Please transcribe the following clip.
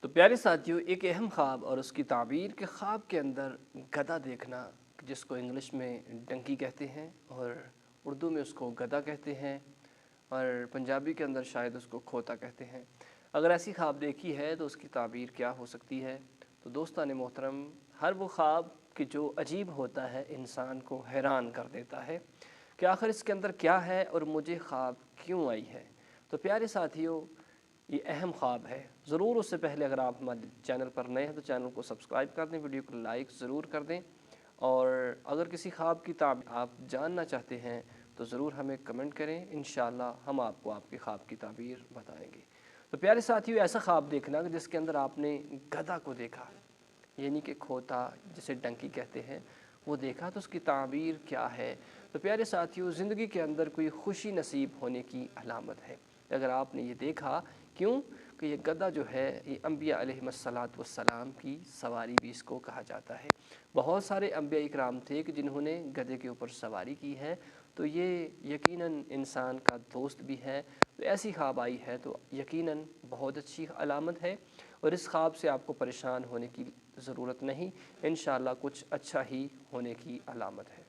تو پیارے ساتھیوں، ایک اہم خواب اور اس کی تعبیر کے خواب کے اندر گدھا دیکھنا، جس کو انگلش میں ڈنکی کہتے ہیں اور اردو میں اس کو گدھا کہتے ہیں اور پنجابی کے اندر شاید اس کو کھوتا کہتے ہیں۔ اگر ایسی خواب دیکھی ہے تو اس کی تعبیر کیا ہو سکتی ہے؟ تو دوستان محترم، ہر وہ خواب کہ جو عجیب ہوتا ہے انسان کو حیران کر دیتا ہے کہ آخر اس کے اندر کیا ہے اور مجھے خواب کیوں آئی ہے۔ تو پیارے ساتھیوں، یہ اہم خواب ہے۔ ضرور اس سے پہلے اگر آپ ہمارے چینل پر نئے ہیں تو چینل کو سبسکرائب کر دیں، ویڈیو کو لائک ضرور کر دیں، اور اگر کسی خواب کی تعبیر آپ جاننا چاہتے ہیں تو ضرور ہمیں کمنٹ کریں، انشاءاللہ ہم آپ کو آپ کی خواب کی تعبیر بتائیں گے۔ تو پیارے ساتھیوں، ایسا خواب دیکھنا جس کے اندر آپ نے گدھا کو دیکھا، یعنی کہ کھوتا جسے ڈنکی کہتے ہیں، وہ دیکھا، تو اس کی تعبیر کیا ہے؟ تو پیارے ساتھیوں، زندگی کے اندر کوئی خوشی نصیب ہونے کی علامت ہے اگر آپ نے یہ دیکھا۔ کیوں کہ یہ گدھا جو ہے یہ انبیاء علیہم السلام کی سواری بھی اس کو کہا جاتا ہے۔ بہت سارے انبیاء اکرام تھے کہ جنہوں نے گدھے کے اوپر سواری کی ہے، تو یہ یقیناً انسان کا دوست بھی ہے۔ تو ایسی خواب آئی ہے تو یقیناً بہت اچھی علامت ہے، اور اس خواب سے آپ کو پریشان ہونے کی ضرورت نہیں، انشاءاللہ کچھ اچھا ہی ہونے کی علامت ہے۔